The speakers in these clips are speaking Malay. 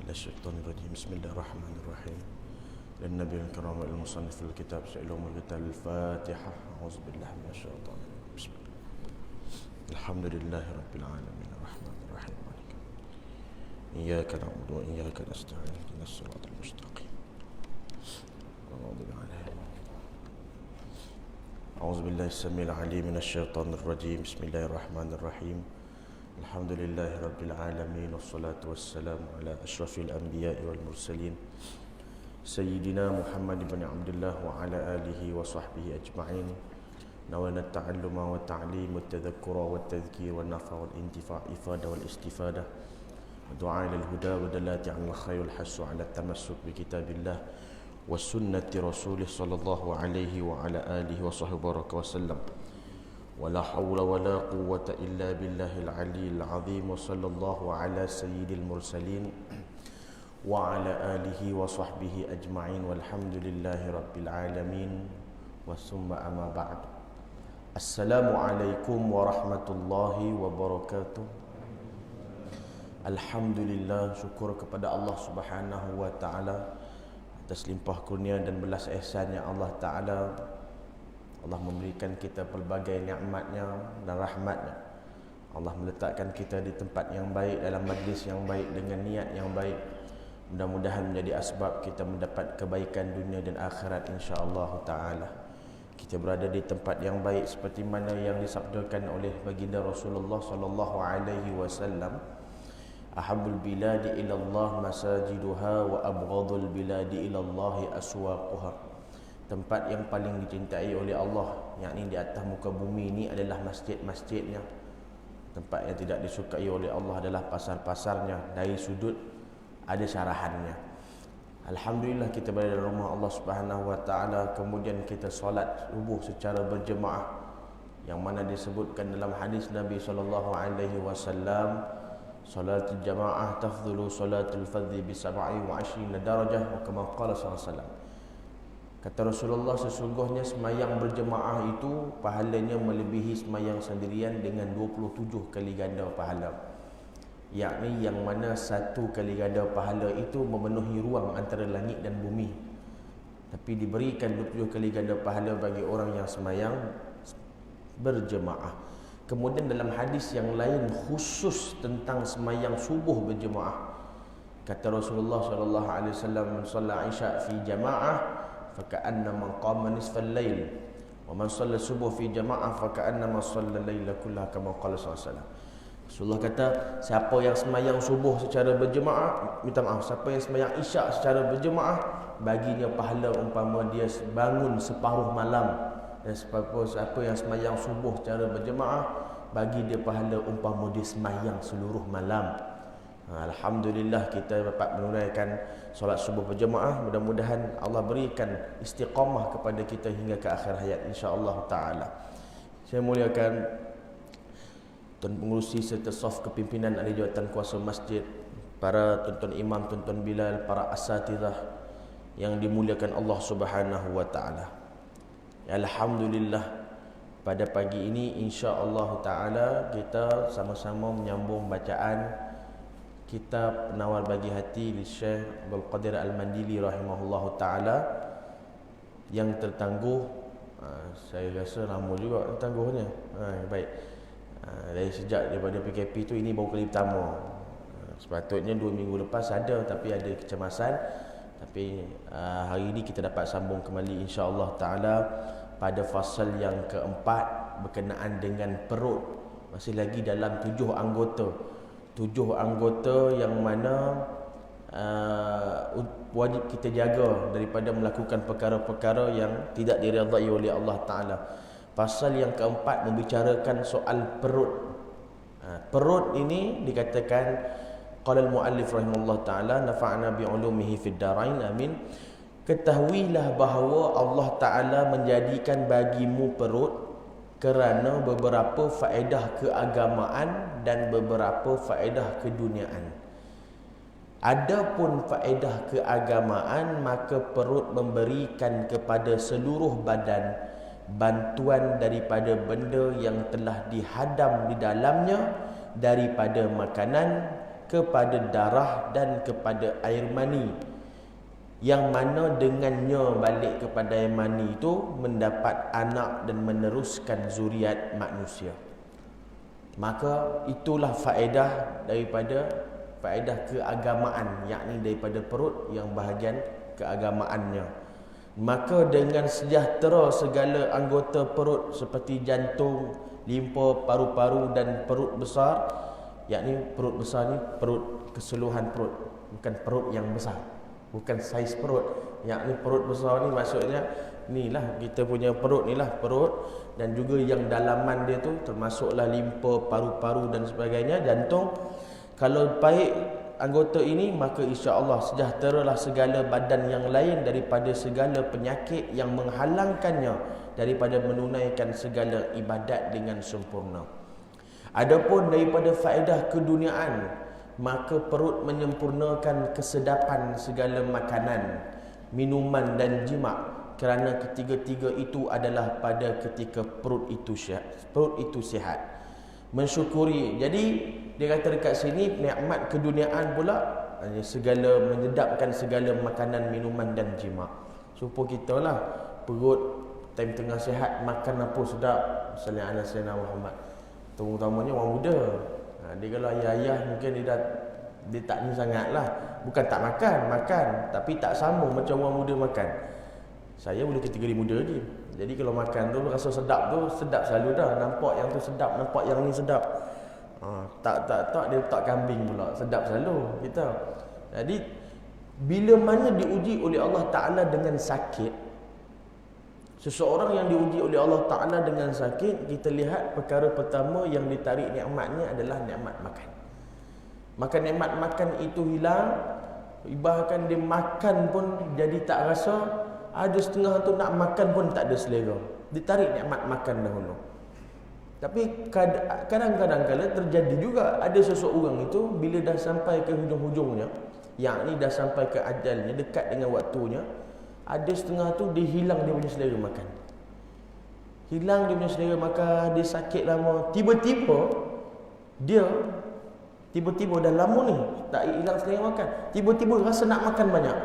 الشيطان الرجيم بسم الله الرحمن الرحيم للنبي الكرام المصنف الكتاب سئلهم القتال الفاتحة أعوذ بالله من الشيطان الرجيم بسم الله الحمد لله رب العالمين الرحمن الرحيم مالك إياك نعبد وإياك نستعين اهدنا الصراط المستقيم أعوذ بالله السميع العليم من الشيطان الرجيم بسم الله الرحمن الرحيم الحمد لله رب العالمين والصلاة والسلام على أشرف الأنبياء والمرسلين سيدنا محمد بن عبد الله وعلى آله وصحبه أجمعين نوينا التعلم والتعليم والتذكر والتذكير والنفع والانتفاع إفادة والاستفادة ودعاء إلى الهدى ودلالة على الخير والحث على التمسك بكتاب الله وسنة رسوله صلى الله عليه وعلى آله وصحبه وسلم ولا حول ولا قوة إلا بالله العلي العظيم وصلى الله على سيد المرسلين وعلى آله وصحبه أجمعين والحمد لله رب العالمين وثم أما بعد السلام عليكم ورحمة الله وبركاته. Alhamdulillah, syukur kepada Allah Subhanahu wa taala atas limpah kurnia dan belas ihsannya Allah taala. Allah memberikan kita pelbagai nikmatnya dan rahmatnya. Allah meletakkan kita di tempat yang baik, dalam majlis yang baik, dengan niat yang baik. Mudah-mudahan menjadi asbab kita mendapat kebaikan dunia dan akhirat insya-Allah taala. Kita berada di tempat yang baik seperti mana yang disabdakan oleh baginda Rasulullah sallallahu alaihi wasallam, ahabbul biladi ila Allah masajiduha wa abghadul biladi ila Allah aswaquha. Tempat yang paling dicintai oleh Allah, yakni di atas muka bumi ini adalah masjid-masjidnya. Tempat yang tidak disukai oleh Allah adalah pasar-pasarnya. Dari sudut ada syarahannya. Alhamdulillah kita berada di rumah Allah Subhanahu wa taala, kemudian kita solat subuh secara berjemaah, yang mana disebutkan dalam hadis Nabi sallallahu alaihi wasallam, salatul jamaah tafdhulu salatul fardhi bi 27 darajah, wa kama qala sallallahu alaihi wasallam. Kata Rasulullah, sesungguhnya semayang berjemaah itu pahalanya melebihi semayang sendirian dengan 27 kali ganda pahala. Yakni yang mana satu kali ganda pahala itu memenuhi ruang antara langit dan bumi. Tapi diberikan 27 kali ganda pahala bagi orang yang semayang berjemaah. Kemudian dalam hadis yang lain khusus tentang semayang subuh berjemaah, kata Rasulullah sallallahu alaihi wasallam, "Man shalla isya fi jamaah faka'annama qama nisfal lail wa man shalla subuh fi jamaah faka'annama shalla laila kullaha kama qala sallallahu alaihi wasallam." Rasulullah kata, siapa yang sembahyang subuh secara berjemaah, siapa yang sembahyang isyak secara berjemaah, baginya pahala umpama dia bangun separuh malam. Dan siapa yang sembahyang subuh secara berjemaah, bagi dia pahala umpama dia sembahyang seluruh malam. Alhamdulillah kita dapat menunaikan solat subuh berjemaah. Mudah-mudahan Allah berikan istiqamah kepada kita hingga ke akhir hayat insya-Allah taala. Saya muliakan tuan pengurusi serta saf kepimpinan ahli jawatan kuasa masjid, para tuan-tuan imam, tuan-tuan bilal, para asatidzah yang dimuliakan Allah Subhanahu wa taala. Alhamdulillah, pada pagi ini insya-Allah taala kita sama-sama menyambung bacaan kitab Penawar Bagi Hati di Syekh Abdul Qadir Al-Mandili rahimahullahu taala, yang tertangguh, saya rasa lama juga tertangguhnya. Baik. Dari sejak daripada PKP tu, ini baru kali pertama. Sepatutnya 2 minggu lepas ada, tapi ada kecemasan. Tapi hari ini kita dapat sambung kembali insya-Allah taala pada fasal yang keempat berkenaan dengan perut. Masih lagi dalam 7 anggota yang mana wajib kita jaga daripada melakukan perkara-perkara yang tidak diridai oleh Allah Ta'ala. Pasal yang keempat membicarakan soal perut. Perut ini dikatakan, qala al-muallif rahimahullah ta'ala, nafa'na bi'ulumihi fid darain, amin. Ketahuilah bahawa Allah Ta'ala menjadikan bagimu perut kerana beberapa faedah keagamaan dan beberapa faedah keduniaan. Adapun faedah keagamaan, maka perut memberikan kepada seluruh badan bantuan daripada benda yang telah dihadam di dalamnya daripada makanan kepada darah dan kepada air mani, yang mana dengannya balik kepada air mani itu mendapat anak dan meneruskan zuriat manusia. Maka itulah faedah daripada faedah keagamaan, yakni daripada perut yang bahagian keagamaannya. Maka dengan sejahtera segala anggota perut seperti jantung, limpa, paru-paru dan perut besar, yakni perut besar ni perut keseluruhan perut, bukan perut yang besar, bukan saiz perut. Yakni perut besar ni maksudnya inilah kita punya perut, inilah perut, dan juga yang dalaman dia tu termasuklah limpa, paru-paru dan sebagainya, jantung. Kalau baik anggota ini, maka insya-Allah sejahteralah segala badan yang lain daripada segala penyakit yang menghalangkannya daripada menunaikan segala ibadat dengan sempurna. Adapun daripada faedah keduniaan, maka perut menyempurnakan kesedapan segala makanan, minuman dan jima, kerana ketiga-tiga itu adalah pada ketika perut itu sihat. Mensyukuri. Jadi dia kata dekat sini nikmat keduniaan pula segala menyedapkan segala makanan, minuman dan jima. Supaya kita lah perut time tengah sihat makan apa sedap. Sallallahu alaihi Muhammad. Terutamanya orang muda. Dia kalau ayah-ayah mungkin dia tak ni sangat lah. Bukan tak makan, tapi tak sama macam orang muda makan. Saya boleh kategori muda lagi. Jadi kalau makan tu rasa sedap selalu dah. Nampak yang tu sedap, nampak yang ni sedap. Tak dia letak kambing pula. Sedap selalu kita. Jadi bila mana diuji oleh Allah Ta'ala dengan sakit, seseorang yang diuji oleh Allah Ta'ala dengan sakit, kita lihat perkara pertama yang ditarik nikmatnya adalah nikmat makan. Maka nikmat makan itu hilang. Bahkan dia makan pun jadi tak rasa. Ada setengah tu nak makan pun tak ada selera. Ditarik nikmat makan dahulu. Tapi kadang-kadang kala terjadi juga ada seseorang itu bila dah sampai ke hujung-hujungnya, yakni dah sampai ke ajalnya, dekat dengan waktunya, ada setengah tu dia hilang dia punya selera makan. Hilang dia punya selera makan, dia sakit lama. Tiba-tiba dah lama ni tak hilang selera makan. Tiba-tiba rasa nak makan banyak.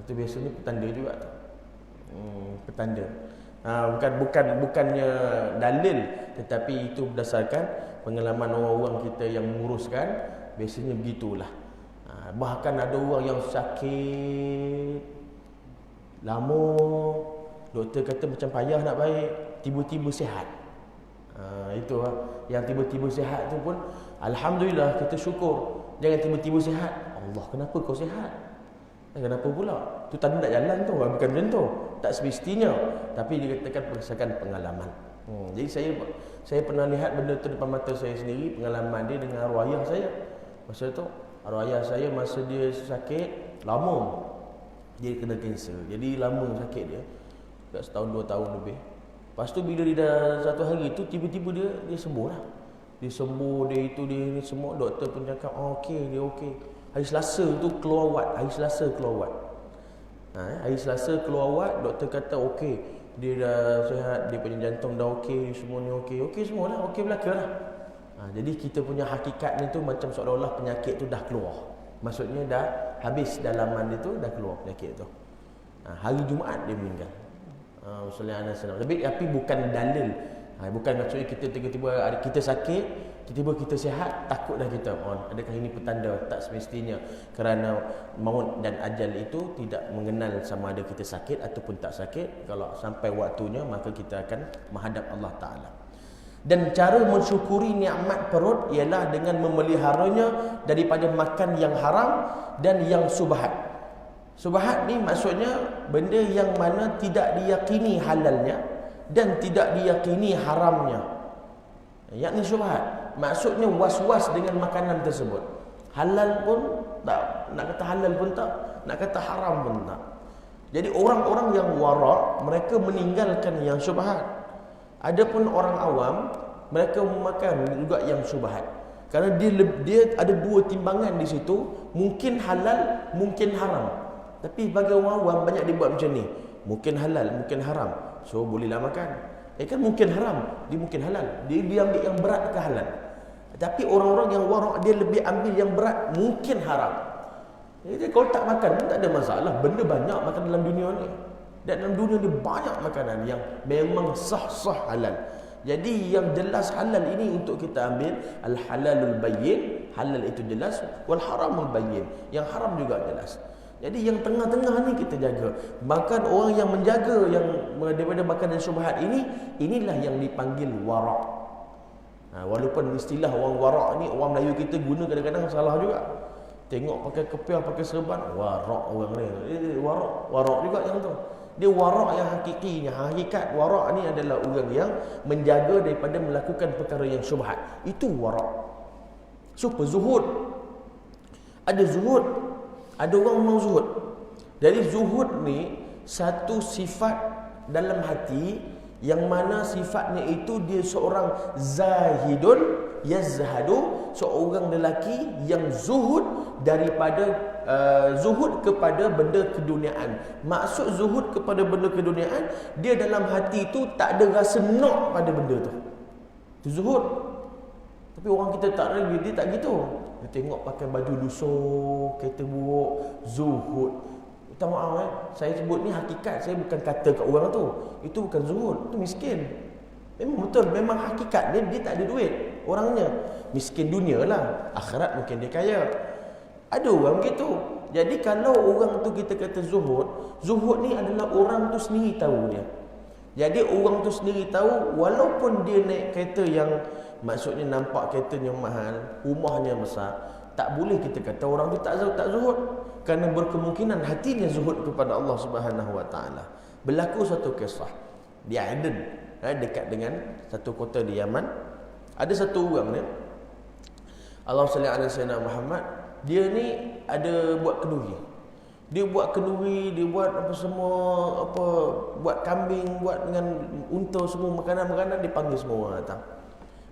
Itu biasanya petanda juga tu. Petanda. Bukannya dalil, tetapi itu berdasarkan pengalaman orang-orang kita yang menguruskan. Biasanya begitulah. Bahkan ada orang yang sakit lama, doktor kata macam payah nak baik, tiba-tiba sihat. Itu yang tiba-tiba sihat tu pun alhamdulillah, kita syukur. Jangan tiba-tiba sihat, Allah kenapa kau sihat? Kenapa pula? Tu tanda tak jalan tu, bukan macam tu. Tak semestinya. Tapi dikatakan berdasarkan pengalaman. Jadi saya pernah lihat benda tu depan mata saya sendiri, pengalaman dia dengan arwah ayah saya. Masa tu arwah ayah saya masa dia sakit lama, dia kena kanser. Jadi lama sakit dia, dah setahun 2 tahun lebih. Lepas tu bila dia dah satu hari tu tiba-tiba dia sembuh lah. Dia sembuh, dia ni semua. Doktor pun cakap okey, dia okey. Hari Selasa tu keluar wad. Hari Selasa keluar wad, doktor kata okey, dia dah sihat, dia punya jantung dah okey, semua ni okey. Okey semua lah, okey belaka lah. Jadi kita punya hakikat ni tu macam seolah-olah penyakit tu dah keluar. Maksudnya dah habis dalaman dia tu, dah keluar penyakit tu. Hari Jumaat dia meninggal. Sallallahu alaihi wasallam. Tapi bukan dalil. Bukan maksudnya kita tiba-tiba kita sakit, tiba-tiba kita sihat, takutlah kita. Adakah ini petanda? Tak semestinya. Kerana maut dan ajal itu tidak mengenal sama ada kita sakit ataupun tak sakit. Kalau sampai waktunya, maka kita akan menghadap Allah Ta'ala. Dan cara mensyukuri nikmat perut ialah dengan memeliharanya daripada makan yang haram dan yang subhat. Subhat ni maksudnya benda yang mana tidak diyakini halalnya dan tidak diyakini haramnya. Yakni syubhat. Maksudnya was-was dengan makanan tersebut. Halal pun tak, nak kata halal pun tak, nak kata haram pun tak. Jadi orang-orang yang wara', mereka meninggalkan yang syubhat. Adapun orang awam, mereka memakan juga yang syubhat. Kerana dia ada dua timbangan di situ, mungkin halal, mungkin haram. Tapi bagi orang awam banyak dia buat macam ni. Mungkin halal, mungkin haram. So bolehlah makan. Kan mungkin haram, dia mungkin halal. Dia ambil yang berat ke halal. Tapi orang-orang yang warak dia lebih ambil yang berat, mungkin haram. Jadi kalau tak makan pun tak ada masalah. Benda banyak makan dalam dunia ni. Dan dalam dunia ni banyak makanan yang memang sah-sah halal. Jadi yang jelas halal ini untuk kita ambil al-halalul bayyin, halal itu jelas, wal haramul bayyin, yang haram juga jelas. Jadi yang tengah-tengah ni kita jaga. Bahkan orang yang menjaga yang daripada makanan syubhat ini, inilah yang dipanggil warak. Walaupun istilah orang warak ni orang Melayu kita guna kadang-kadang salah juga. Tengok pakai kepiah, pakai serban, warak orang ni. Warak juga yang tu. Dia warak yang hakikinya. Hakikat warak ni adalah orang yang menjaga daripada melakukan perkara yang syubhat. Itu warak. So zuhud. Ada zuhud, ada orang memang zuhud. Jadi zuhud ni satu sifat dalam hati yang mana sifatnya itu dia seorang zahidun yazhadu, seorang lelaki yang zuhud daripada zuhud kepada benda keduniaan. Maksud zuhud kepada benda keduniaan, dia dalam hati tu tak ada rasa nak pada benda tu. Itu zuhud. Tapi orang kita tak rela, dia tak gitu. Dia tengok pakai baju lusuh, kereta buruk, zuhud. Minta maaf saya sebut ni hakikat, saya bukan kata kat orang tu. Itu bukan zuhud, itu miskin. Memang betul, memang hakikat dia tak ada duit orangnya. Miskin dunia lah, akhirat mungkin dia kaya. Ada orang gitu. Jadi kalau orang tu kita kata zuhud, zuhud ni adalah orang tu sendiri tahu dia. Jadi orang tu sendiri tahu, walaupun dia naik kereta yang maksudnya nampak keretanya mahal, rumahnya besar, tak boleh kita kata orang tu tak zuhud, kerana berkemungkinan hatinya zuhud kepada Allah Subhanahu Wa Taala. Berlaku satu kisah di Aden, dekat dengan satu kota di Yaman. Ada satu orang ni, Allahumma salli ala sayyidina Muhammad, dia ni ada buat kenduri. Dia buat kenduri, dia buat apa semua, apa buat kambing, buat dengan unta semua, makanan-makanan, dipanggil semua orang datang.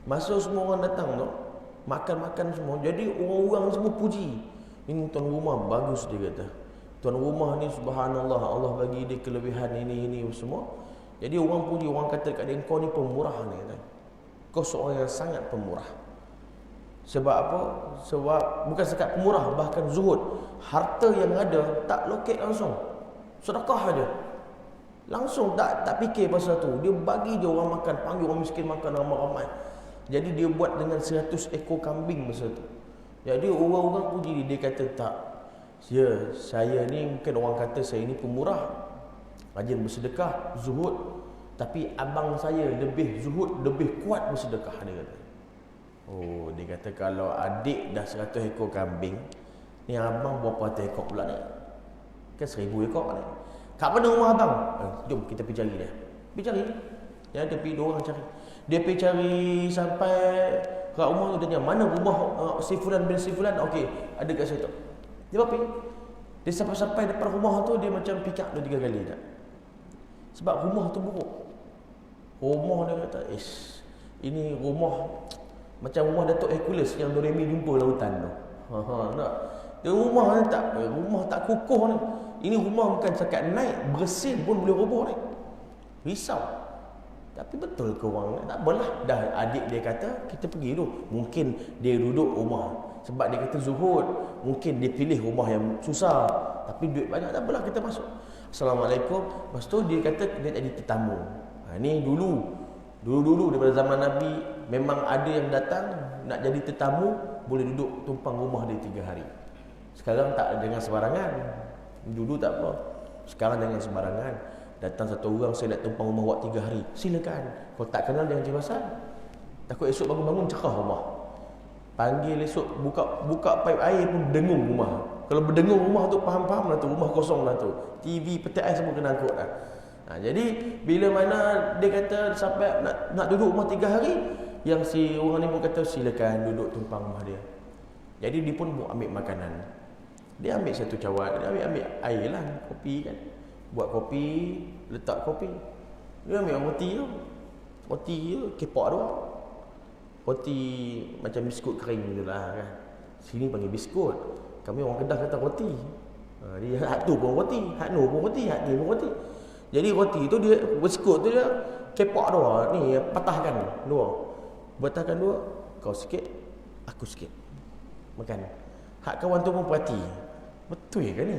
Masa semua orang datang tu, makan-makan semua. Jadi orang-orang semua puji. Ini tuan rumah bagus, dia kata. Tuan rumah ni subhanallah, Allah bagi dia kelebihan ini semua. Jadi orang puji, orang kata kat dia, kau ni pemurah ni. Kau seorang yang sangat pemurah. Sebab apa? Sebab bukan sekat pemurah, bahkan zuhud. Harta yang ada tak lokek langsung, sedekah aja. Langsung tak fikir pasal tu. Dia bagi je orang makan, panggil orang miskin makan ramai-ramai. Jadi dia buat dengan 100 ekor kambing masa tu. Jadi orang-orang puji dia kata tak. Ya, saya ni mungkin orang kata saya ni pemurah, rajin bersedekah, zuhud. Tapi abang saya lebih zuhud, lebih kuat bersedekah, dia kata. Oh, dia kata kalau adik dah 100 ekor kambing, ni abang berapa ekor pula ni? Kan 1000 ekor ni. Kat mana rumah abang? Jom kita pergi cari dia. Pergi cari. Dia ada pergi 2 orang cari. Dia pergi cari sampai kat rumah tu, tanya mana rumah si fulan bin si fulan. Okey, ada kat situ. Dia pergi. Dia sampai depan rumah tu, dia macam pikak 2-3 kali dah. Sebab rumah tu buruk. Rumah dia kata, ini rumah macam rumah Datuk Hercules yang Doremi jumpa lautan tu. Tak. Dia rumah tak kukuh ni. Ini rumah bukan sekat naik, bersin pun boleh roboh ni. Risau. Tapi betul ke orang ni? Tak apalah. Dah adik dia kata, kita pergi dulu. Mungkin dia duduk rumah sebab dia kata zuhud. Mungkin dia pilih rumah yang susah, tapi duit banyak. Tak apalah, kita masuk. Assalamualaikum. Lepas tu dia kata dia jadi tetamu. Ni dulu daripada zaman Nabi, memang ada yang datang nak jadi tetamu, boleh duduk tumpang rumah dia 3 hari. Sekarang tak dengan sembarangan. Dulu tak apa. Sekarang jangan sembarangan. Datang satu orang, saya nak tumpang rumah awak 3 hari. Silakan. Kalau tak kenal jangan cari pasal. Takut esok bangun-bangun cekah rumah. Panggil esok buka paip air pun dengung rumah. Kalau berdengung rumah tu faham-faham lah tu, rumah kosong lah tu. TV, peti ais semua kena angkut lah. Jadi bila mana dia kata sampai nak duduk rumah 3 hari, yang si orang ni pun kata silakan duduk tumpang rumah dia. Jadi dia pun ambil makanan. Dia ambil satu cawan, dia ambil air lah, kopi kan. Buat kopi, letak kopi. Dia ambil roti tu. Roti tu kepak doang. Roti macam biskut kering tu lah kan. Sini panggil biskut. Kami orang Kedah kata roti. Dia hak tu pun roti, hak nu pun roti, hak ni pun roti. Jadi roti tu dia, biskut tu dia kepak dua, ni patahkan dua. Patahkan dua, kau sikit, aku sikit makan. Hak kawan tu pun perhati, betul ke ni?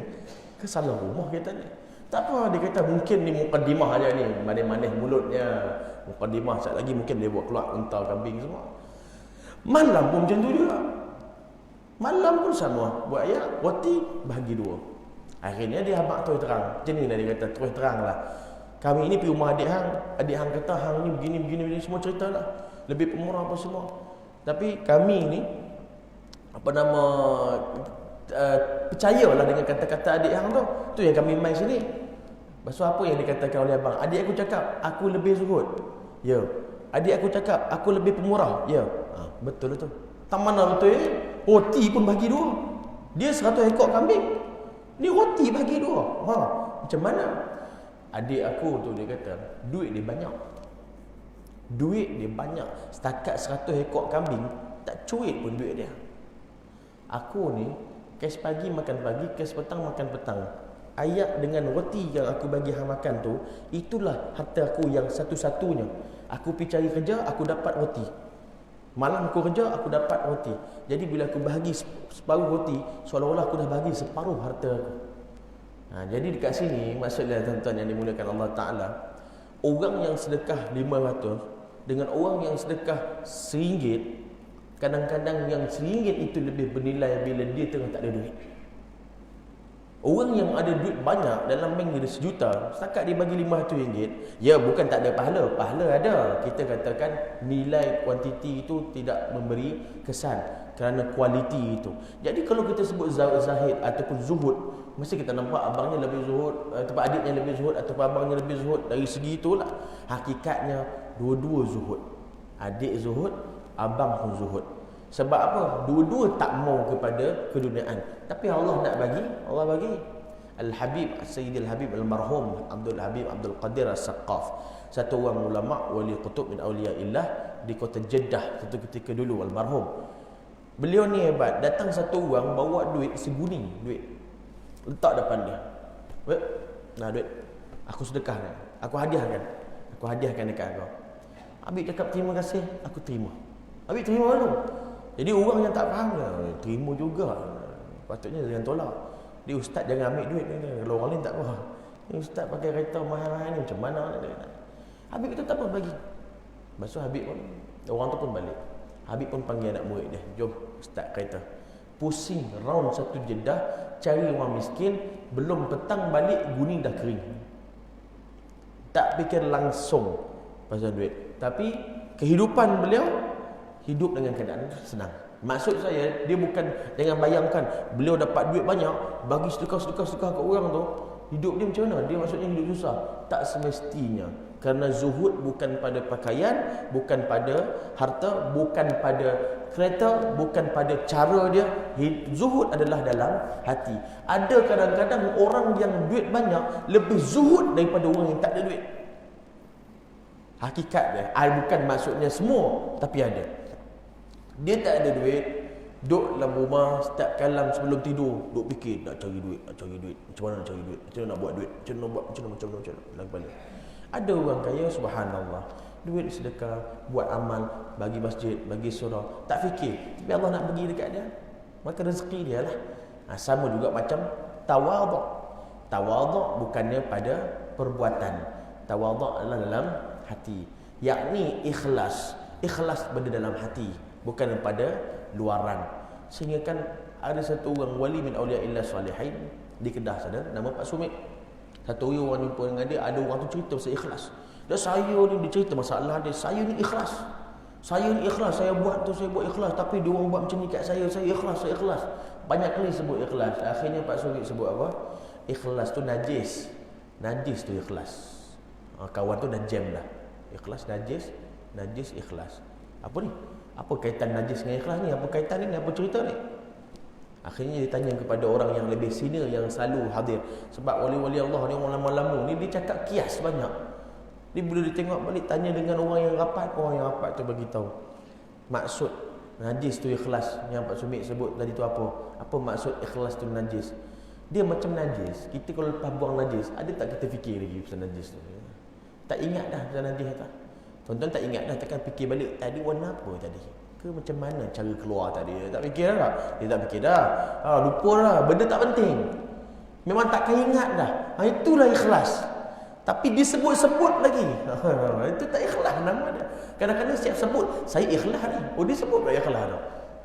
Ke salah rumah kita ni? Tak apa, dia kata mungkin ni mukadimah aja ni, manis-manis mulutnya. Mukadimah, sekejap lagi mungkin dia buat keluar unta, kambing semua. Malam pun macam tu juga. Malam pun sama, buat ayat, roti bahagi dua. Akhirnya dia habaq terus terang. Macam ni dia kata, terus terang lah. Kami ini pergi rumah adik hang kata hang ni begini semua cerita lah. Lebih pemurah apa semua. Tapi kami ni percayalah dengan kata-kata adik hang tu. Tu yang kami main sini. Lepas tu apa yang dikatakan oleh abang? Adik aku cakap aku lebih zuhud. Ya. Adik aku cakap aku lebih pemurah. Ya. Betul lah tu. Tak mana betul ya? Roti pun bagi dua. Dia 100 ekor kambing. Ni roti bagi dua. Macam mana? Adik aku tu dia kata duit dia banyak. Duit dia banyak. Setakat 100 ekor kambing tak cuit pun duit dia. Aku ni kes pagi makan pagi, kes petang makan petang. Ayat dengan roti yang aku bagi hang makan tu, itulah harta aku yang satu-satunya. Aku pergi cari kerja, aku dapat roti. Malam aku kerja, aku dapat roti. Jadi bila aku bahagi separuh roti, seolah-olah aku dah bagi separuh harta aku. Jadi dekat sini, maksudnya tuan-tuan yang dimuliakan Allah Ta'ala, orang yang sedekah 500 dengan orang yang sedekah RM1, kadang-kadang yang RM1 itu lebih bernilai bila dia tengah tak ada duit. Orang yang ada duit banyak, dalam bank dia ada RM1 juta, setakat dia bagi RM500, ya bukan tak ada pahala, pahala ada. Kita katakan nilai kuantiti itu tidak memberi kesan kerana kualiti itu. Jadi kalau kita sebut zahid ataupun zuhud, mesti kita nampak abangnya lebih zuhud ataupun adiknya lebih zuhud ataupun abangnya lebih zuhud. Dari segi itulah hakikatnya dua-dua zuhud. Adik zuhud, abang pun zuhud. Sebab apa? Dua-dua tak mau kepada keduniaan. Tapi Allah nak bagi, Allah bagi. Al-Habib, Sayyidil Habib Al-Marhum Abdul Habib Abdul Qadir As-Saqqaf, satu orang ulama wali qutub min awliyaillah di kota Jeddah satu ketika dulu, almarhum. Beliau ni hebat. Datang satu orang bawa duit seguning duit, letak depan dia. Nah duit, aku sedekahkan, aku hadiahkan dekat kau. Habib cakap terima kasih, aku terima. Habib terima dulu. Jadi orang yang tak faham dia, terima juga. Patutnya jangan tolak. Dia ustaz jangan ambil duit ni. Kalau orang lain tak apa. Ni ustaz pakai kereta mahal-mahal ni macam mana dia? Habib itu tak apa bagi. Lepas tu Habib pun, orang tu pun balik. Habib pun panggil anak murid dia, jom start kereta. Pusing round satu Jeddah, cari orang miskin, belum petang balik guning dah kering. Tak fikir langsung pasal duit, tapi kehidupan beliau hidup dengan keadaan senang. Maksud saya, dia bukan, jangan bayangkan beliau dapat duit banyak, bagi sedekah-sedekah ke orang tu, hidup dia macam mana? Dia maksudnya hidup susah. Tak semestinya. Kerana zuhud bukan pada pakaian, bukan pada harta, bukan pada kereta, bukan pada cara dia. Zuhud adalah dalam hati. Ada kadang-kadang orang yang duit banyak lebih zuhud daripada orang yang tak ada duit. Hakikat dia, bukan maksudnya semua, tapi ada. Dia tak ada duit, duduk dalam rumah, setiap kalam sebelum tidur, duduk fikir, nak cari duit. Macam mana nak cari duit? Macam mana nak buat duit? Macam mana dalam kepala. Ada orang kaya, subhanallah, duit sedekah, buat amal, bagi masjid, bagi surau, tak fikir. Tapi Allah nak bagi dekat dia, maka rezeki dia lah. Sama juga macam tawaduk. Tawaduk bukannya pada perbuatan. Tawaduk adalah dalam hati, yakni ikhlas. Ikhlas berada dalam hati, bukan pada luaran. Sehingga kan ada satu orang wali min awliyaillah salihin di Kedah sana, nama Pak Sumit. Satu orang jumpa dengan dia, ada orang tu cerita pasal ikhlas. Saya ni, dia cerita masalah dia, saya ni ikhlas. Saya buat ikhlas, tapi dia orang buat macam ni kat saya ikhlas. Banyak kali sebut ikhlas. Akhirnya Pak Sumit sebut apa? Ikhlas tu najis. Najis tu ikhlas. Kawan tu dah jam dah. Ikhlas najis, najis ikhlas. Apa ni? Apa kaitan najis dengan ikhlas ni? Apa kaitan ni? Apa cerita ni? Akhirnya dia tanya kepada orang yang lebih senior yang selalu hadir. Sebab wali-wali Allah ni, orang lama-lama ni, dia cakap kias banyak. Dia bila dia tengok balik, tanya dengan orang yang rapat, orang yang rapat tu beritahu maksud najis tu ikhlas. Yang Pak Sumit sebut tadi tu apa? Apa maksud ikhlas tu najis? Dia macam najis. Kita kalau lepas buang najis, ada tak kita fikir lagi pasal najis tu? Tak ingat dah pasal najis tak? Tuan-tuan tak ingat dah, takkan fikir balik tadi warna apa tadi? ke macam mana cara keluar tadi? Dia tak fikir dah. Dia tak fikir dah. Lupa dah. Benda tak penting. Memang takkan ingat dah. Itulah ikhlas. Tapi disebut-sebut lagi. Itu tak ikhlas nama dia. Kadang-kadang siap sebut, saya ikhlas ni. Dia sebut pula ikhlas tu.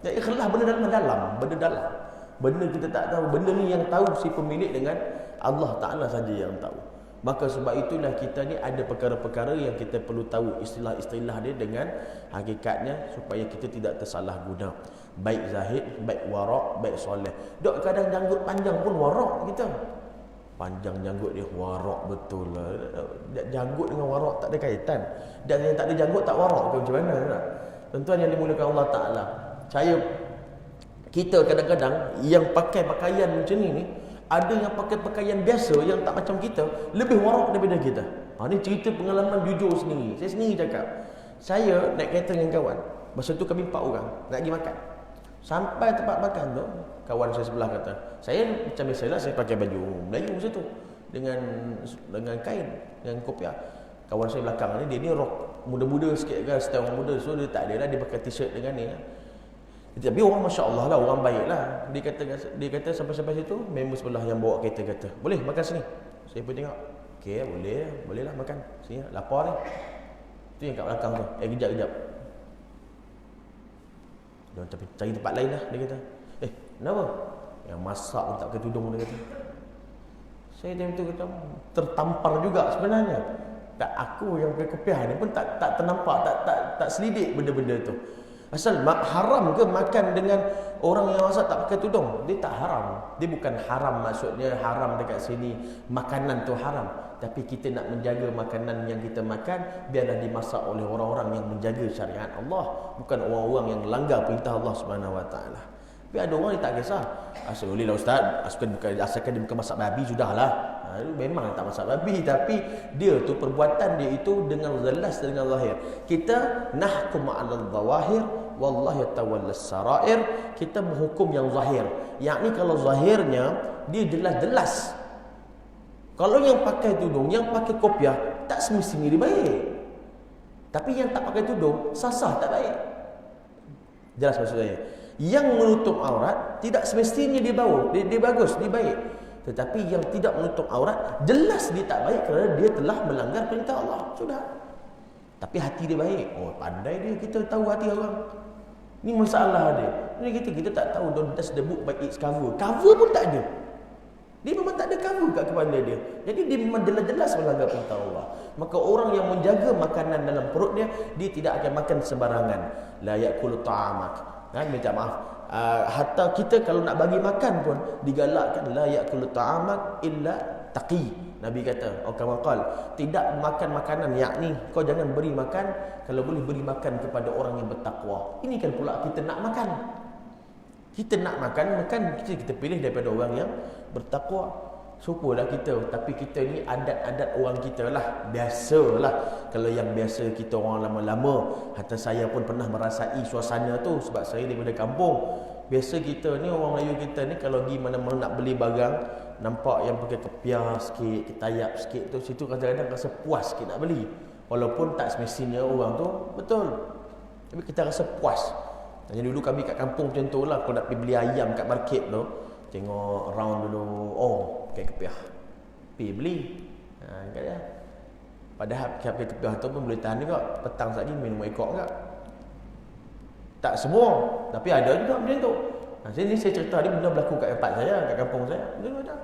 Yang ikhlas benda dalam. Benda dalam. Benda kita tak tahu. Benda ni yang tahu si pemilik dengan Allah Ta'ala saja yang tahu. Maka sebab itulah kita ni ada perkara-perkara yang kita perlu tahu istilah-istilah dia dengan hakikatnya supaya kita tidak tersalah guna. Baik zahid, baik warak, baik soleh. Dok kadang janggut panjang pun warak kita. Panjang janggut dia warak betul lah. Janggut dengan warak tak ada kaitan. Dan yang tak ada janggut tak warak ke macam mana tak? Tuan-tuan yang dimuliakan Allah Ta'ala. Kita kadang-kadang yang pakai pakaian macam ni ada yang pakai pakaian biasa yang tak macam kita, lebih warak daripada kita. Ni cerita pengalaman jujur sendiri. Saya sendiri cakap. Saya naik kereta dengan kawan. Masa tu kami 4 orang nak pergi makan. Sampai tempat makan tu, kawan saya sebelah kata, saya macam biasalah saya pakai baju Melayu masa tu dengan kain, dengan kopiah. Kawan saya belakang ni, dia ni rock muda-muda sikit kan, style orang muda. So dia tak ada lah, dia pakai t-shirt dengan ni. Tapi orang masya-Allah lah, orang baik lah. Dia kata sampai-sampai situ, member sebelah yang bawa kereta kata, boleh makan sini. Saya pun tengok, okey boleh lah makan sini, lapar ni. Tu yang kat belakang tu, kejap. Dia tapi cari tempat lain lah, dia kata. Kenapa? Yang masak pun tak pakai tudung, dia kata. Saya time tu kata, tertampar juga sebenarnya. Tak, aku yang pakai kopiah ni pun tak ternampak, tak selidik benda-benda tu. Asal haram ke makan dengan orang yang masak tak pakai tudung? Dia tak haram. Dia bukan haram maksudnya haram dekat sini makanan tu haram. Tapi kita nak menjaga makanan yang kita makan biarlah dimasak oleh orang-orang yang menjaga syariat Allah, bukan orang-orang yang melanggar perintah Allah Subhanahu Wa Taala. Tapi ada orang yang tak kisah. Asal boleh lah ustaz, asalkan dia bukan masak babi sudahlah. Memang tak masak babi, tapi dia tu perbuatan dia itu dengan jelas dengan zahir. Kita nahkum 'alal zawahir wallahu yatawallas sarair. Kita menghukum yang zahir. Yakni kalau zahirnya dia jelas-jelas. Kalau yang pakai tudung, yang pakai kopiah tak semestinya dia baik. Tapi yang tak pakai tudung sah-sah tak baik. Jelas maksud saya. Yang menutup aurat tidak semestinya dia bagus, dia baik. Tetapi yang tidak menutup aurat jelas dia tak baik kerana dia telah melanggar perintah Allah. Sudah. Tapi hati dia baik. Pandai dia, kita tahu hati orang. Ni masalah dia. Ni kita tak tahu don't touch the book by its cover. Cover pun tak ada. Dia memang tak ada cover kat kepala dia. Jadi dia memang jelas-jelas melanggar perintah Allah. Maka orang yang menjaga makanan dalam perut dia tidak akan makan sembarangan. La yakulu ta'amak. Minta maaf. Hatta kita kalau nak bagi makan pun digalakkan la yakulu ta'amak illa taqi. Nabi kata, kama tidak makan makanan, yakni kau jangan beri makan, kalau boleh beri makan kepada orang yang bertakwa. Ini kan pula kita nak makan. Kita nak makan kita pilih daripada orang yang bertakwa. Supalah kita, tapi kita ni adat-adat orang kita lah, biasalah. Kalau yang biasa kita orang lama-lama, hatta saya pun pernah merasai suasana tu sebab saya daripada kampung. Biasa kita ni, orang Melayu kita ni kalau pergi mana-mana nak beli barang, nampak yang pakai kepiah sikit, ketayap sikit tu, situ kadang-kadang rasa puas sikit nak beli. Walaupun tak semestinya orang tu betul, tapi kita rasa puas. Jadi dulu kami kat kampung macam tu lah, kalau nak pergi beli ayam kat market tu, tengok round dulu, pakai kepiah, pergi beli. Kata, padahal pakai kepiah tu pun boleh tahan juga, petang sekali minum ekor juga. Tak semua, tapi ada juga macam tu. Sini saya cerita ni benda berlaku kat tempat saya, kat kampung saya. Dia ada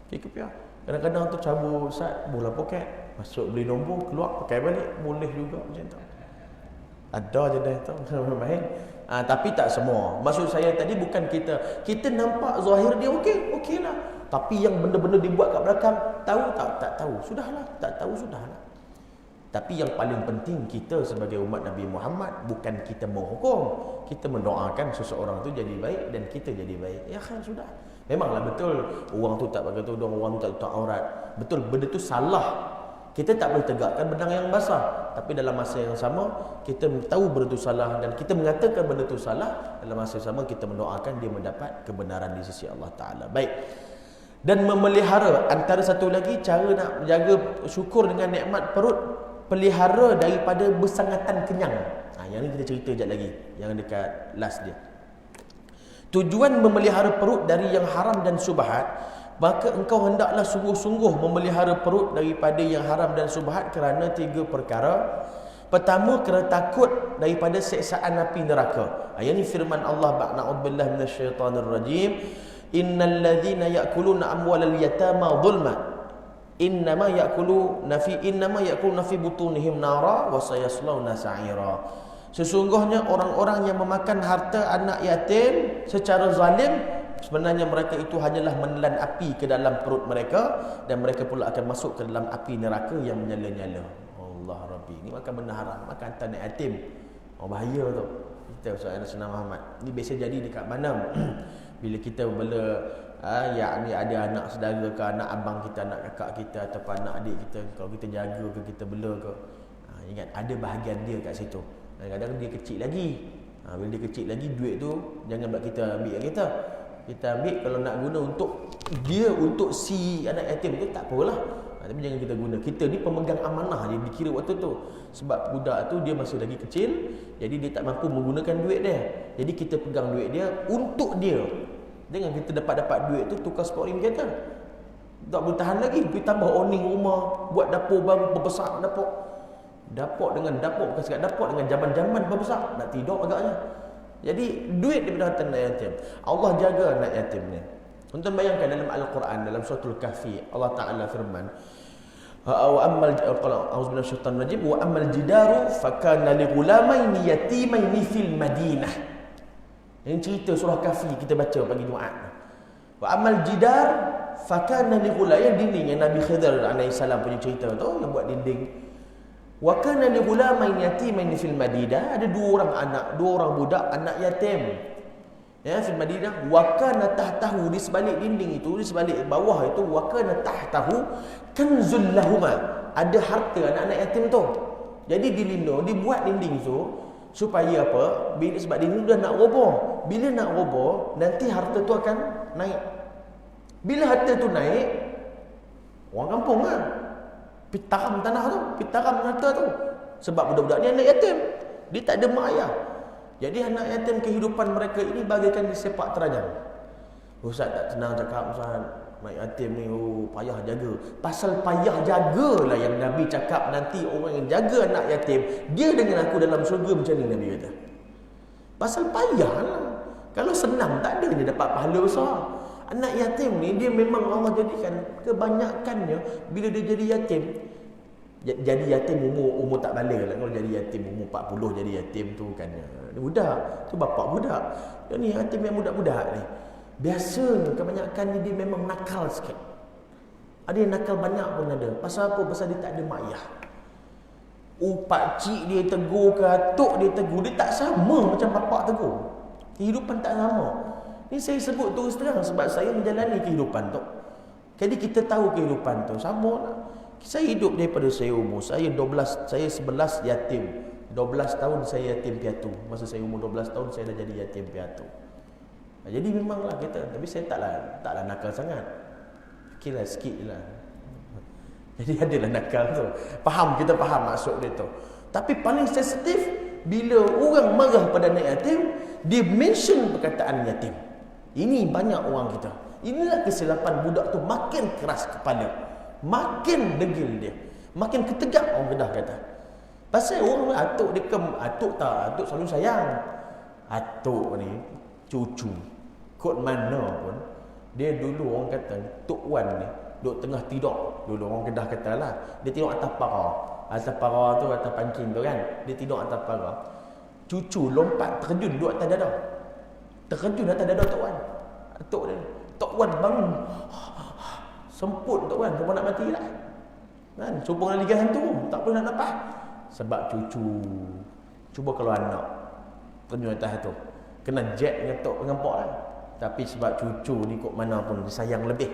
pakai kepiah. Kadang-kadang tu cabut sat, bola poket, masuk beli nombor, keluar pakai balik, boleh juga macam tu. Ada je dah tu main. Tapi tak semua. Maksud saya tadi bukan kita nampak zahir dia okey lah. Tapi yang benda-benda dibuat kat belakang, tahu tak tahu. Sudahlah, tak tahu sudahlah. Tapi yang paling penting kita sebagai umat Nabi Muhammad bukan kita menghukum, kita mendoakan seseorang tu jadi baik dan kita jadi baik. Ya kan sudah. Memanglah betul orang tu tak pakai tudung, orang tu tak tutup aurat. Betul benda tu salah. Kita tak boleh tegakkan benang yang basah. Tapi dalam masa yang sama, kita tahu benda itu salah dan kita mengatakan benda itu salah. Dalam masa yang sama, kita mendoakan dia mendapat kebenaran di sisi Allah Ta'ala. Baik. Dan memelihara, antara satu lagi cara nak menjaga syukur dengan nikmat perut, pelihara daripada bersangatan kenyang. Yang ni kita cerita sekejap lagi, yang dekat last dia. Tujuan memelihara perut dari yang haram dan subhat, maka engkau hendaklah sungguh-sungguh memelihara perut daripada yang haram dan subhat kerana 3 perkara. Pertama, kerana takut daripada seksaan api neraka. Ini firman Allah, na'udzubillah minasyaitanir rajim. Innal ladzina ya'kuluna amwalal yatama zulma innama ya'kuluna fi butunihim nara wa sayaslawna sa'ira. Sesungguhnya orang-orang yang memakan harta anak yatim secara zalim, sebenarnya mereka itu hanyalah menelan api ke dalam perut mereka, dan mereka pula akan masuk ke dalam api neraka yang menyala-nyala. Allah Rabbi, ni makan benda haram, makan harta anak yatim. Bahaya tu. Kita Ustaz Nasrullah Muhammad, ni biasa jadi dekat mana bila kita yakni ada anak saudara ke, anak abang kita, anak kakak kita ataupun anak adik kita, kalau kita jaga ke, kita bela ke, ingat ada bahagian dia kat situ. Kadang-kadang dia kecil lagi. Bila dia kecil lagi, duit tu jangan buat kita ambil kat kita. Kita ambil kalau nak guna untuk dia, untuk si anak yatim tu tak apalah. Tapi jangan kita guna. Kita ni pemegang amanah je dikira waktu tu. Sebab budak tu dia masih lagi kecil, jadi dia tak mampu menggunakan duit dia. Jadi kita pegang duit dia untuk dia. Jangan kita dapat duit tu tukar RM10 kita. Tak boleh tahan lagi. Pergi tambah owning rumah, buat dapur baru berbesar dapur. Dapur dengan dapur, bukan sekadar dapur, dengan jamban-jamban berbesar. Nak tidur agaknya. Jadi duit daripada harta anak yatim. Allah jaga anak yatim ni. Tuan bayangkan dalam Al-Quran, dalam suratul Kahfi, Allah Ta'ala firman, wa ammal auzubillahi minasyaitanir rajim wa ammal jidaru fakana li ghulamaini yatimaini fil Madinah. Ini cerita surah Kahfi kita baca pagi Jumaat. Wa ammal jidar fakana li ghulamaini, dinding yang Nabi Khidir alaihi salam punya cerita tu, yang buat dinding. Wa kana li ghulamaini yatimaini fil Madinah, ada 2 orang anak, 2 orang budak anak yatim. Ya, fil Madinah, wa kana tahtahu, di sebalik dinding itu, di sebalik bawah itu, wa kana tahtahu kanzul lahuma, ada harta anak-anak yatim tu. Jadi dilindung, dibuat dinding tu supaya apa? Sebab dinding dah nak roboh. Bila nak roboh, nanti harta tu akan naik. Bila harta tu naik, orang kampung kan pitaram tanah tu, pitaram harta tu. Sebab budak-budak ni anak yatim, dia tak ada mak ayah. Jadi anak yatim, kehidupan mereka ini bagaikan disepak terajang. Ustaz tak senang cakap, Ustaz, anak yatim ni payah jaga. Pasal payah jagalah yang Nabi cakap, nanti orang yang jaga anak yatim, dia dengan aku dalam syurga macam ni, Nabi kata. Pasal payah lah. Kalau senang tak ada dia dapat pahala besar. Anak yatim ni dia memang Allah jadikan kebanyakannya bila dia jadi yatim. Jadi yatim umur tak balik lah. Kalau jadi yatim umur 40 jadi yatim tu kan budak. Tu bapak budak. Dia ni yatim yang budak-budak ni. Biasanya kebanyakan ni dia memang nakal sikit. Ada yang nakal banyak pun ada. Pasal apa? Pasal dia tak ada mak ayah. Pakcik dia tegur ke, atuk dia tegur, dia tak sama macam bapak tegur. Kehidupan tak sama. Ni saya sebut terus terang sebab saya menjalani kehidupan tu. Jadi kita tahu kehidupan tu sama lah. Saya hidup daripada saya umur, saya 11 yatim. 12 tahun saya yatim piatu. Masa saya umur 12 tahun saya dah jadi yatim piatu. Jadi memanglah kita, tapi saya taklah nakal sangat. Fikirlah sikit je lah. Jadi adalah nakal tu. Kita faham maksud dia tu. Tapi paling sensitif bila orang marah pada anak yatim, dia mention perkataan yatim. Ini banyak orang kita. Inilah kesilapan budak tu, makin keras kepala, makin degil dia, makin ketegak orang Kedah kata. Pasal orang atuk dia atuk selalu sayang. Atuk ni cucu kot mana pun, dia dulu orang kata Tok Wan ni duduk tengah tidur, dulu orang Kedah kata lah, dia tidur atas para tu, atas pancing tu kan, dia tidur atas para. Cucu lompat terjun duduk atas dada, terjun atas dada Tok Wan. Atuk dia, Tok Wan bangun, semput Tok Wan, sampai nak mati lah kan, cuba nak ligat hantu, tak boleh nak nafas. Sebab cucu. Cuba kalau anak terjun atas tu, kena jet dengan pak lah. Tapi sebab cucu ni kok mana pun disayang lebih.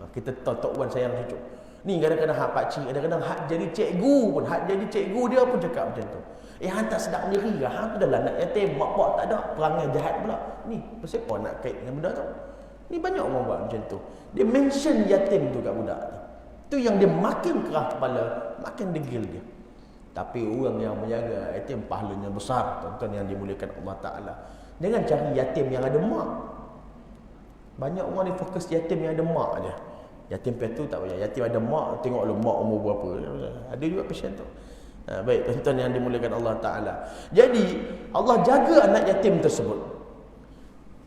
Kita tahu Tok Wan sayang cucu. Ni kadang-kadang hak pakcik, kadang-kadang hak jadi cikgu pun, hak jadi cikgu dia pun cakap macam tu. Hang tak sedap nyeri lah, hang tu dah lah anak yatim, mak pak tak ada, perangai jahat pula. Ni pasal apa nak kait dengan benda tu? Ni banyak orang buat macam tu. Dia mention yatim tu kat budak ni. Tu yang dia makin keras kepala, makin degil dia. Tapi orang yang menjaga yatim pahalanya besar, tuan-tuan yang dimuliakan Allah Ta'ala. Jangan cari yatim yang ada mak. Banyak orang ni fokus yatim yang ada mak je. Yatim piatu tak payah. Yatim ada mak, tengok lu mak umur berapa. Ada juga pasien tu. Baik, tuan-tuan yang dimuliakan Allah Ta'ala. Jadi, Allah jaga anak yatim tersebut.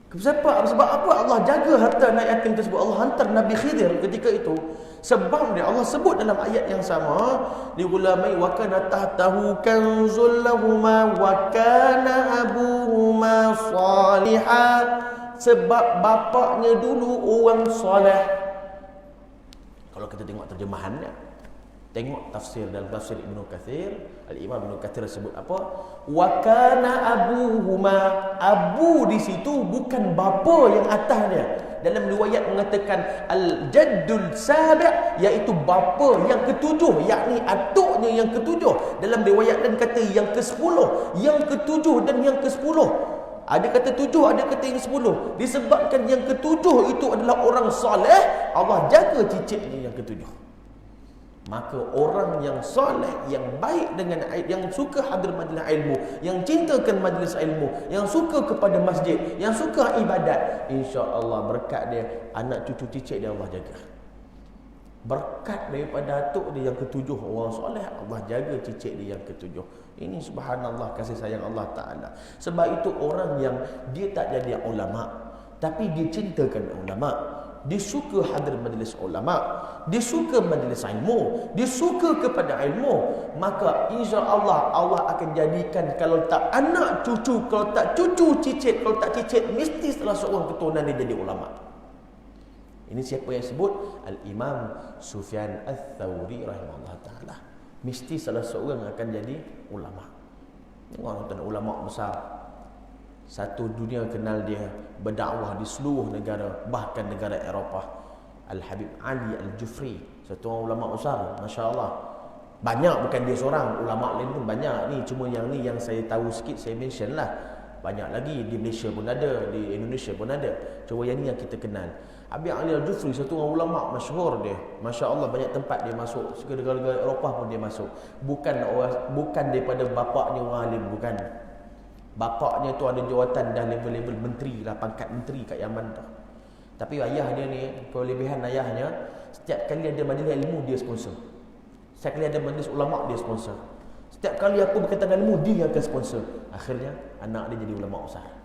Sebab apa Allah jaga harta anak yatim tersebut? Allah hantar Nabi Khidir ketika itu. Sebab dia Allah sebut dalam ayat yang sama, di ulamai wa kana tahtahu kanzul lahuma wa kana abuhuma salihah. Sebab bapaknya dulu orang soleh. Kalau kita tengok terjemahannya, tengok tafsir dalam tafsir Ibnu Katsir, Al-Imam Ibnu Katsir sebut apa? Wa kana abuhuma. Abu di situ bukan bapa yang atas dia. Dalam riwayat mengatakan al-jaddul sabi', iaitu bapa yang ketujuh, yakni atuknya yang ketujuh. Dalam riwayat dan kata yang ke-10, yang ketujuh dan yang ke-10. Ada kata 7, ada kata yang 10. Disebabkan yang ketujuh itu adalah orang soleh, Allah jaga cicitnya yang ketujuh. Maka orang yang soleh, yang baik dengan yang suka hadir majlis ilmu, yang cintakan majlis ilmu, yang suka kepada masjid, yang suka ibadat, insya-Allah berkat dia, anak cucu cicit dia Allah jaga. Berkat daripada atuk dia yang ketujuh orang soleh, Allah jaga cicit dia yang ketujuh. Ini subhanallah kasih sayang Allah Ta'ala. Sebab itu orang yang dia tak jadi ulama, tapi dia cintakan ulama, dia suka hadir majlis ulama, dia suka majlis ilmu, dia suka kepada ilmu, maka insya-Allah Allah akan jadikan, kalau tak anak cucu, kalau tak cucu cicit, kalau tak cicit, mesti salah seorang keturunan dia jadi ulama. Ini siapa yang sebut? Al-Imam Sufyan Ats-Tsauri rahimahullah taala. Mesti salah seorang akan jadi ulama. Tengok tuan, ulama besar. Satu dunia kenal dia, berdakwah di seluruh negara, bahkan negara Eropah. Al-Habib Ali Al-Jufri, satu orang ulama besar, masya-Allah. Banyak, bukan dia seorang, ulama lain pun banyak. Ni cuma yang ni yang saya tahu sikit, saya mention lah. Banyak lagi di Malaysia pun ada, di Indonesia pun ada. Cuma yang ni yang kita kenal. Habib Ali Al-Jufri, satu orang ulama masyhur dia. Masya-Allah, banyak tempat dia masuk. Negara-negara Eropah pun dia masuk. Bukan daripada bapaknya orang alim, bukan. Bapaknya tu ada jawatan dah level-level menteri lah, pangkat menteri kat Yaman tu. Tapi ayah dia ni, kelebihan ayahnya, setiap kali ada majlis ilmu dia sponsor. Setiap kali ada majlis ulama dia sponsor. Setiap kali aku berkaitan dengan ilmu dia yang akan sponsor. Akhirnya anak dia jadi ulama besar.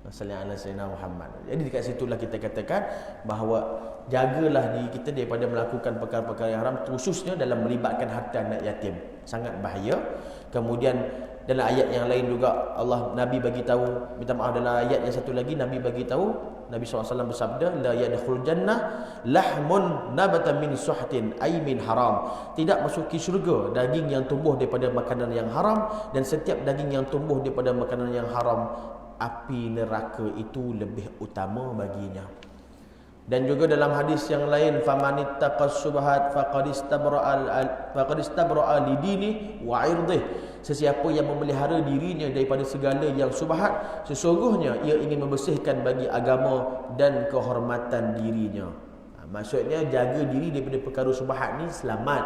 Sallallahu alaihi wasallam Muhammad. Jadi dekat situlah kita katakan bahawa jagalah diri kita daripada melakukan perkara-perkara yang haram, khususnya dalam melibatkan harta anak yatim. Sangat bahaya. Kemudian dalam ayat yang lain juga Nabi bagi tahu, minta maaf, dalam ayat yang satu lagi Nabi bagi tahu, Nabi SAW bersabda, la yadkhul jannah lahmun nabata min suhtin ay min haram. Tidak masuki syurga daging yang tumbuh daripada makanan yang haram, dan setiap daging yang tumbuh daripada makanan yang haram, api neraka itu lebih utama baginya. Dan juga dalam hadis yang lain, famanittaqas subhat faqad istabra'a lidini wa 'irdih. Sesiapa yang memelihara dirinya daripada segala yang subhat, sesungguhnya ia ingin membersihkan bagi agama dan kehormatan dirinya. Maksudnya jaga diri daripada perkara subhat ni selamat.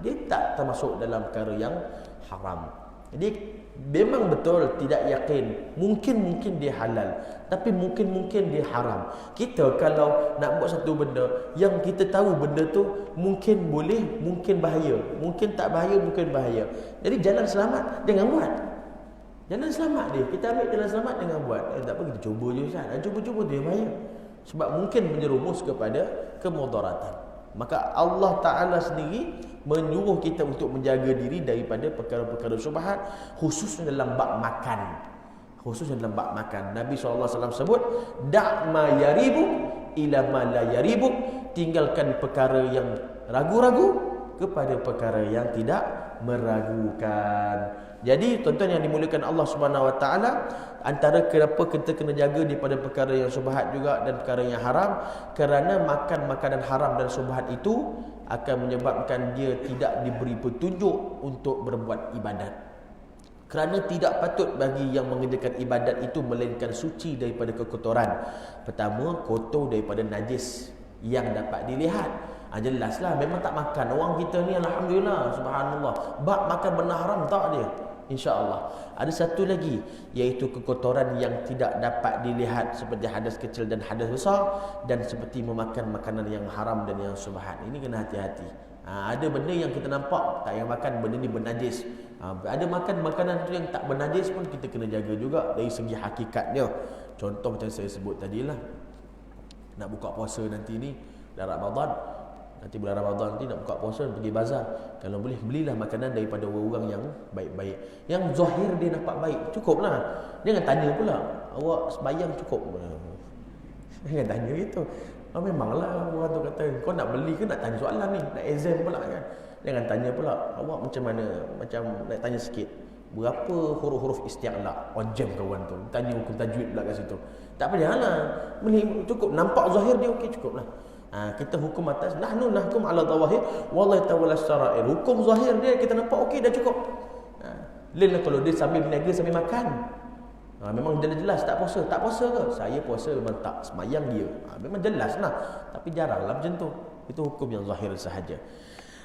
Dia tak termasuk dalam perkara yang haram. Jadi memang betul tidak yakin, mungkin dia halal, tapi mungkin dia haram. Kita kalau nak buat satu benda yang kita tahu benda tu mungkin boleh, mungkin bahaya, mungkin tak bahaya, mungkin bahaya, jadi jalan selamat jangan buat. Jalan selamat dia, kita ambil jalan selamat jangan buat. Tak apa, kita cuba je Ustaz. Cuba-cuba tu yang bahaya, sebab mungkin menjerumus kepada kemudaratan. Maka Allah Ta'ala sendiri menyuruh kita untuk menjaga diri daripada perkara-perkara syubhat, khususnya dalam bab makan. Nabi SAW sebut, da' ma yaribu ila ma la yaribu. Tinggalkan perkara yang ragu-ragu kepada perkara yang tidak meragukan. Jadi tuan-tuan yang dimuliakan Allah Subhanahu Wa Taala, antara kenapa kita kena jaga daripada perkara yang syubhat juga dan perkara yang haram, kerana makan makanan haram dan syubhat itu akan menyebabkan dia tidak diberi petunjuk untuk berbuat ibadat. Kerana tidak patut bagi yang mengerjakan ibadat itu melainkan suci daripada kekotoran. Pertama, kotor daripada najis yang dapat dilihat. Jelaslah memang tak makan. Orang kita ni alhamdulillah, subhanallah, bab makan benda haram tak dia, insya-Allah. Ada satu lagi, iaitu kekotoran yang tidak dapat dilihat seperti hadas kecil dan hadas besar, dan seperti memakan makanan yang haram dan yang subhan. Ini kena hati-hati. Ada benda yang kita nampak tak payah makan, benda ni bernajis. Ada makan makanan tu yang tak bernajis pun kita kena jaga juga dari segi hakikatnya. Contoh macam saya sebut tadilah, nak buka puasa nanti ni dah Ramadan, nanti bulan Ramadan nanti nak buka puasa, pergi bazar, kalau boleh belilah makanan daripada orang-orang yang baik-baik, yang zahir dia nampak baik, cukuplah. Jangan tanya pula, awak sembahyang cukup? Jangan tanya gitu. Memanglah orang tu kata, kau nak beli ke nak tanya soalan ni, nak exam pula kan. Jangan tanya pula, awak macam mana, macam nak tanya sikit, berapa huruf-huruf isti'la? Jam kawan tu tanya hukum tajwid pula kat situ. Tak payahlah, boleh cukup nampak zahir dia, okey cukuplah. Kita hukum atas nahnu nahkum ala zawahir wallahi ta'ala syara'ir. Hukum zahir dia kita nampak okey dah cukup. Lainlah kalau dia sambil berniaga sambil makan. Memang jelas tak puasa. Tak puasa ke? Saya puasa memang tak semayang dia. Memang jelaslah. Tapi jaranglah macam tu. Itu hukum yang zahir sahaja.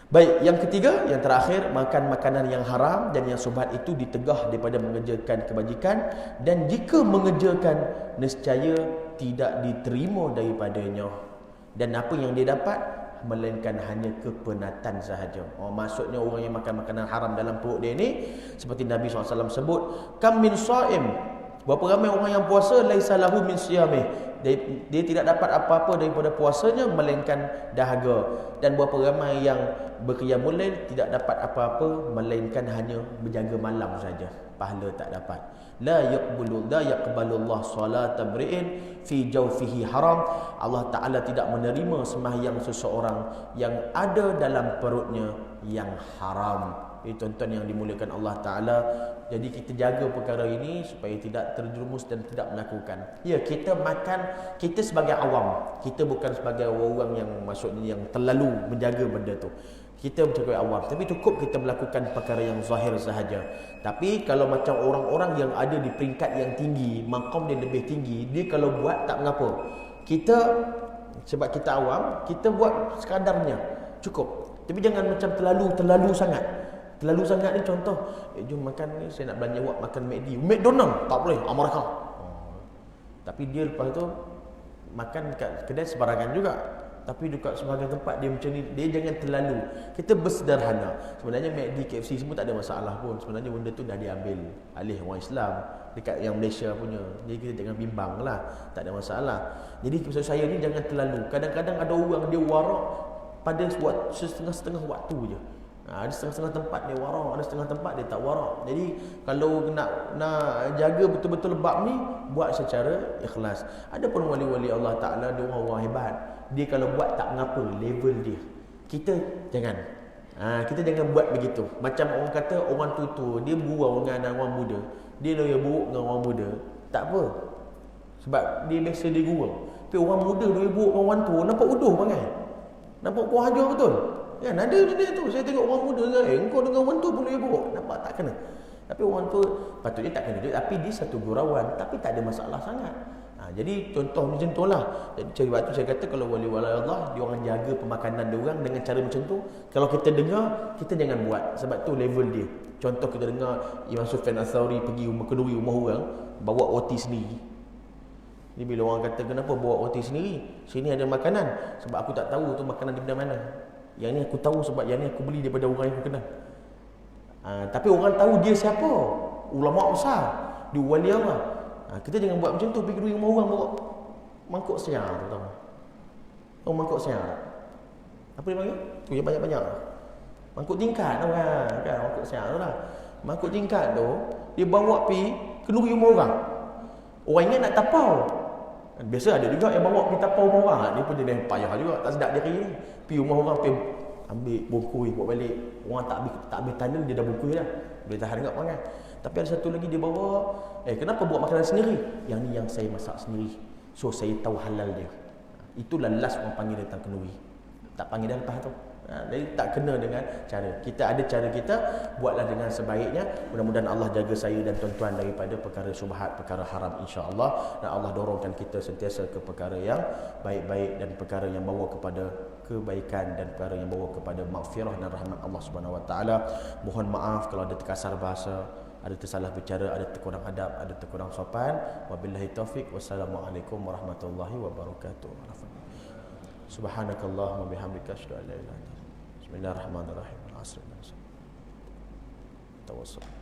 Baik, yang ketiga, yang terakhir, makan makanan yang haram dan yang subhat itu ditegah daripada mengerjakan kebajikan, dan jika mengerjakan nescaya tidak diterima daripadanya. Dan apa yang dia dapat melainkan hanya kepenatan sahaja. Maksudnya orang yang makan makanan haram dalam perut dia ni, seperti Nabi SAW sebut, kam min shaim, berapa ramai orang yang puasa, laisa lahu min siyamih, dia tidak dapat apa-apa daripada puasanya melainkan dahaga. Dan berapa ramai yang berqiyamul lail tidak dapat apa-apa melainkan hanya berjaga malam saja, pahala tak dapat. La yaqbalu Allah salata mri'in fi jawfihi haram. Allah Ta'ala tidak menerima sembahyang seseorang yang ada dalam perutnya yang haram. Tuan-tuan yang dimuliakan Allah Ta'ala, jadi kita jaga perkara ini supaya tidak terjerumus dan tidak melakukan. Ya, kita makan, kita sebagai awam, kita bukan sebagai orang yang maksudnya yang terlalu menjaga benda tu. Kita menjaga awam, tapi cukup kita melakukan perkara yang zahir sahaja. Tapi kalau macam orang-orang yang ada di peringkat yang tinggi, maqam dia lebih tinggi, dia kalau buat tak mengapa. Kita sebab kita awam, kita buat sekadarnya, cukup. Tapi jangan macam terlalu sangat. Terlalu sangat ni contoh, jom makan ni, saya nak belanja awak makan McDonald, tak boleh, Amerika. Tapi dia lepas tu makan kat kedai sebarangan juga. Tapi dekat sebahagian tempat dia macam ni, dia jangan terlalu. Kita bersederhana. Sebenarnya McD, KFC semua tak ada masalah pun. Sebenarnya benda tu dah diambil alih orang Islam dekat yang Malaysia punya. Jadi kita jangan bimbang lah, tak ada masalah. Jadi maksud saya ni jangan terlalu. Kadang-kadang ada orang dia warak pada setengah-setengah waktu je. Ada setengah-setengah tempat dia warak, ada setengah tempat dia tak warak. Jadi kalau nak jaga betul-betul bab ni, buat secara ikhlas. Ada pun wali-wali Allah Ta'ala, dia orang-orang hebat, dia kalau buat tak mengapa, level dia. Kita jangan. Kita jangan buat begitu. Macam orang kata orang tua dia buruk dengan orang muda, dia loya buruk dengan orang muda, tak apa, sebab dia biasa dia gurau. Tapi orang muda loya buruk dengan orang tua, nampak uduh bangai, nampak kurang ajar betul. Kan ada dia tu, saya tengok orang muda dengan engkau dengan orang tua boleh buruk, nampak tak kena. Tapi orang tua patutnya tak kena juga, tapi dia satu gurauan, tapi tak ada masalah sangat. Jadi contoh macam tu lah. Jadi sebab tu saya kata kalau wali-wali Allah, dia orang jaga pemakanan dia orang dengan cara macam tu. Kalau kita dengar, kita jangan buat, sebab tu level dia. Contoh kita dengar Imam Sufyan Ats-Tsauri pergi kenduri rumah orang, bawa roti sendiri. Ni bila orang kata kenapa bawa roti sendiri, sini ada makanan, sebab aku tak tahu tu makanan daripada mana. Yang ni aku tahu sebab yang ni aku beli daripada orang yang aku kenal. Tapi orang tahu dia siapa, ulama besar, dia wali Allah. Kita jangan buat macam tu, pergi dulu rumah orang bawa mangkuk siar tu tahu. Oh, mangkuk siar. Apa dia panggil? Tu yang banyak-banyak. Mangkuk tingkat tu kan, mangkuk siar tu lah. Mangkuk tingkat tu dia bawa pergi kenduri rumah orang. Orang ingat nak tapau. Biasa ada juga yang bawa pergi tapau rumah orang, dia pun jadi payah juga, tak sedap diri. Pergi rumah orang, pergi ambil bungkui bawa balik. Orang tak ambil tanda, dia dah bungkui dah. Boleh tahan enggak pangan. Tapi ada satu lagi dia bawa, kenapa buat makanan sendiri? Yang ni yang saya masak sendiri, so saya tahu halal dia. Itulah last orang panggil datang kenduri. Tak panggil dah lepas tu. Jadi tak kena dengan cara. Kita ada cara kita, buatlah dengan sebaiknya. Mudah-mudahan Allah jaga saya dan tuan-tuan daripada perkara syubhat, perkara haram, insya-Allah. Dan Allah dorongkan kita sentiasa ke perkara yang baik-baik dan perkara yang bawa kepada kebaikan dan perkara yang bawa kepada maghfirah dan rahmat Allah Subhanahu Wa Taala. Mohon maaf kalau ada terkasar bahasa, ada tersalah bicara, ada terkurang adab, ada terkurang sopan. Wabillahi taufik. Wassalamualaikum warahmatullahi wabarakatuh. Subhanakallahumma bihamdika asyhadu an la ilaha illa anta. Bismillahirrahmanirrahim. Asr. Tawassul.